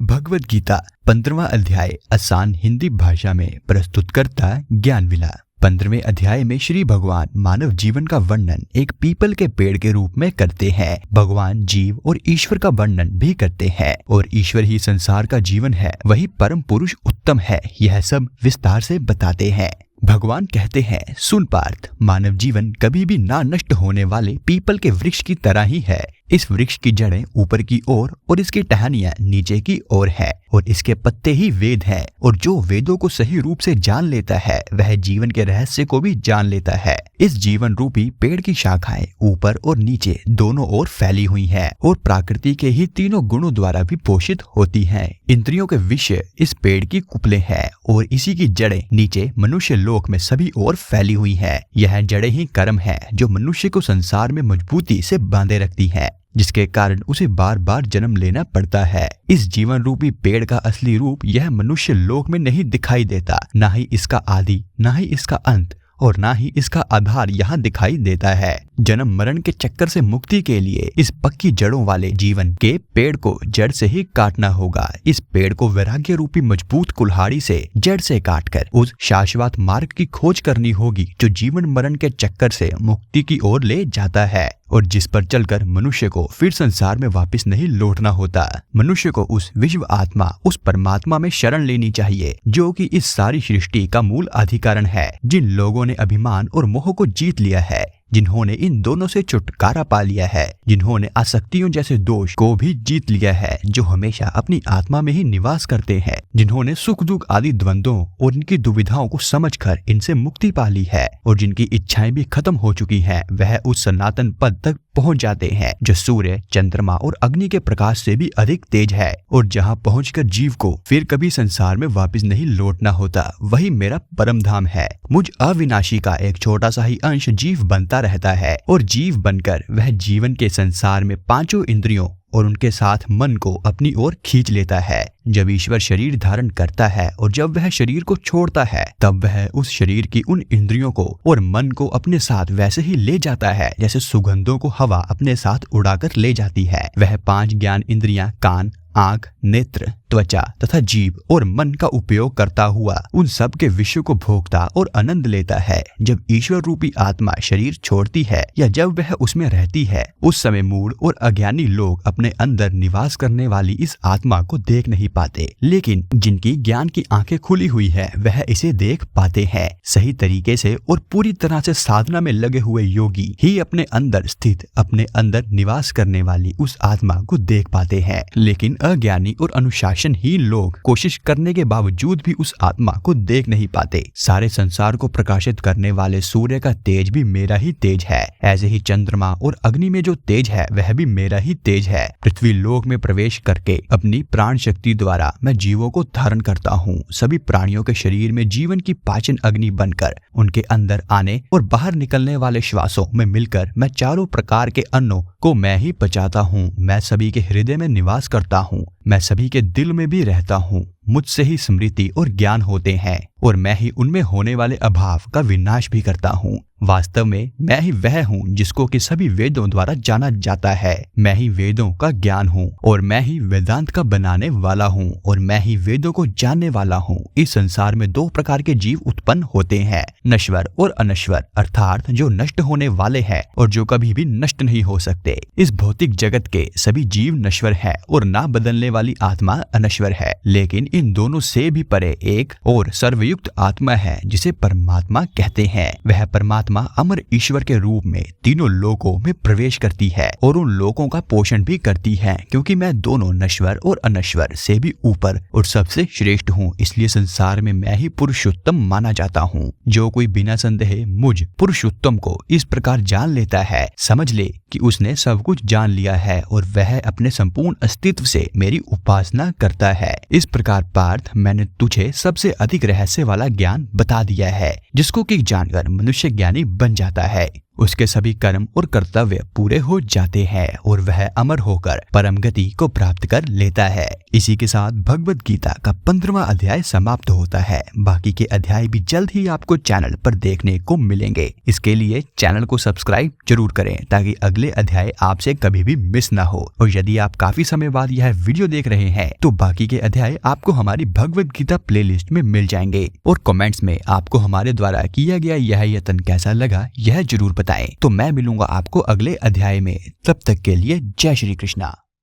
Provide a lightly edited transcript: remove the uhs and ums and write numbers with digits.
भगवद गीता 15वां अध्याय आसान हिंदी भाषा में प्रस्तुत करता ज्ञान विला। 15वें अध्याय में श्री भगवान मानव जीवन का वर्णन एक पीपल के पेड़ के रूप में करते हैं। भगवान जीव और ईश्वर का वर्णन भी करते हैं और ईश्वर ही संसार का जीवन है, वही परम पुरुष उत्तम है। यह सब विस्तार से बताते हैं। भगवान कहते हैं, सुन पार्थ, मानव जीवन कभी भी ना नष्ट होने वाले पीपल के वृक्ष की तरह ही है। इस वृक्ष की जड़ें ऊपर की ओर और इसकी टहनियां नीचे की ओर है और इसके पत्ते ही वेद हैं। और जो वेदों को सही रूप से जान लेता है वह जीवन के रहस्य को भी जान लेता है। इस जीवन रूपी पेड़ की शाखाएं ऊपर और नीचे दोनों ओर फैली हुई हैं और प्रकृति के ही तीनों गुणों द्वारा भी पोषित होती हैं। इंद्रियों के विषय इस पेड़ की कुपले हैं और इसी की जड़ें नीचे मनुष्य लोक में सभी ओर फैली हुई है। यह जड़ें ही कर्म है जो मनुष्य को संसार में मजबूती से बांधे रखती है, जिसके कारण उसे बार बार जन्म लेना पड़ता है। इस जीवन रूपी पेड़ का असली रूप यह मनुष्य लोक में नहीं दिखाई देता, ना ही इसका आदि, ना ही इसका अंत और ना ही इसका आधार यहाँ दिखाई देता है। जन्म मरण के चक्कर से मुक्ति के लिए इस पक्की जड़ों वाले जीवन के पेड़ को जड़ से ही काटना होगा। इस पेड़ को वैराग्य रूपी मजबूत कुल्हाड़ी से जड़ से काटकर उस शाश्वत मार्ग की खोज करनी होगी जो जीवन मरण के चक्कर से मुक्ति की ओर ले जाता है और जिस पर चलकर मनुष्य को फिर संसार में वापस नहीं लौटना होता। मनुष्य को उस विश्व आत्मा, उस परमात्मा में शरण लेनी चाहिए जो कि इस सारी सृष्टि का मूल अधिकारण है। जिन लोगों ने अभिमान और मोह को जीत लिया है, जिन्होंने इन दोनों से छुटकारा पा लिया है, जिन्होंने आसक्तियों जैसे दोष को भी जीत लिया है जो हमेशा अपनी आत्मा में ही निवास करते हैं, जिन्होंने सुख दुख आदि द्वंद्वों और इनकी दुविधाओं को समझकर इनसे मुक्ति पा ली है और जिनकी इच्छाएं भी खत्म हो चुकी हैं, वह उस सनातन पद तक पहुंच जाते हैं जो सूर्य, चंद्रमा और अग्नि के प्रकाश से भी अधिक तेज है और जहां पहुंचकर जीव को फिर कभी संसार में वापस नहीं लौटना होता। वही मेरा परम धाम है। मुझ अविनाशी का एक छोटा सा ही अंश जीव बनता रहता है और जीव बनकर वह जीवन के संसार में पांचों इंद्रियों और उनके साथ मन को अपनी ओर खींच लेता है। जब ईश्वर शरीर धारण करता है और जब वह शरीर को छोड़ता है, तब वह उस शरीर की उन इंद्रियों को और मन को अपने साथ वैसे ही ले जाता है जैसे सुगंधों को हवा अपने साथ उड़ाकर ले जाती है। वह 5 ज्ञान इंद्रियां कान, आंख, नेत्र, त्वचा तथा जीभ और मन का उपयोग करता हुआ उन सब के विषयों को भोगता और आनंद लेता है। जब ईश्वर रूपी आत्मा शरीर छोड़ती है या जब वह उसमें रहती है, उस समय मूढ़ और अज्ञानी लोग अपने अंदर निवास करने वाली इस आत्मा को देख नहीं पाते, लेकिन जिनकी ज्ञान की आंखें खुली हुई है वह इसे देख पाते हैं। सही तरीके से और पूरी तरह से साधना में लगे हुए योगी ही अपने अंदर स्थित, अपने अंदर निवास करने वाली उस आत्मा को देख पाते हैं। लेकिन अज्ञानी और अनुशासनहीन लोग कोशिश करने के बावजूद भी उस आत्मा को देख नहीं पाते। सारे संसार को प्रकाशित करने वाले सूर्य का तेज भी मेरा ही तेज है, ऐसे ही चंद्रमा और अग्नि में जो तेज है वह भी मेरा ही तेज है। पृथ्वी लोक में प्रवेश करके अपनी प्राण शक्ति द्वारा मैं जीवों को धारण करता हूँ। सभी प्राणियों के शरीर में जीवन की पाचन अग्नि बनकर उनके अंदर आने और बाहर निकलने वाले श्वासों में मिलकर मैं चारों प्रकार के अन्नों को मैं ही पचाता हूँ। मैं सभी के हृदय में निवास करता हूँ, मैं सभी के दिल में भी रहता हूँ। मुझसे ही स्मृति और ज्ञान होते हैं और मैं ही उनमें होने वाले अभाव का विनाश भी करता हूँ। वास्तव में मैं ही वह हूँ जिसको कि सभी वेदों द्वारा जाना जाता है। मैं ही वेदों का ज्ञान हूँ और मैं ही वेदांत का बनाने वाला हूँ और मैं ही वेदों को जानने वाला हूँ। इस संसार में 2 प्रकार के जीव उत्पन्न होते हैं, नश्वर और अनश्वर, अर्थात जो नष्ट होने वाले हैं और जो कभी भी नष्ट नहीं हो सकते। इस भौतिक जगत के सभी जीव नश्वर है और ना बदलने वाली आत्मा अनश्वर है, लेकिन इन दोनों से भी परे एक और सर्वयुक्त आत्मा है जिसे परमात्मा कहते हैं। वह परमात्मा अमर ईश्वर के रूप में तीनों लोकों में प्रवेश करती है और उन लोकों का पोषण भी करती है, क्योंकि मैं दोनों नश्वर और अनश्वर से भी ऊपर और सबसे श्रेष्ठ हूँ। इसलिए संसार में मैं ही पुरुषोत्तम माना जाता हूँ। जो कोई बिना संदेह मुझ पुरुषोत्तम को इस प्रकार जान लेता है, समझ ले कि उसने सब कुछ जान लिया है और वह अपने संपूर्ण अस्तित्व से मेरी उपासना करता है। इस प्रकार पार्थ, मैंने तुझे सबसे अधिक रहस्य वाला ज्ञान बता दिया है, जिसको कि जानकर मनुष्य ज्ञानी बन जाता है। उसके सभी कर्म और कर्तव्य पूरे हो जाते हैं और वह अमर होकर परम गति को प्राप्त कर लेता है। इसी के साथ भगवद गीता का 15वां अध्याय समाप्त होता है। बाकी के अध्याय भी जल्द ही आपको चैनल पर देखने को मिलेंगे। इसके लिए चैनल को सब्सक्राइब जरूर करें ताकि अगले अध्याय आपसे कभी भी मिस ना हो। और यदि आप काफी समय बाद यह वीडियो देख रहे हैं तो बाकी के अध्याय आपको हमारी भगवद गीता प्लेलिस्ट में मिल जाएंगे। और कमेंट्स में आपको हमारे द्वारा किया गया यह यत्न कैसा लगा यह जरूर बताएं। तो मैं मिलूंगा आपको अगले अध्याय में। तब तक के लिए जय श्री कृष्णा।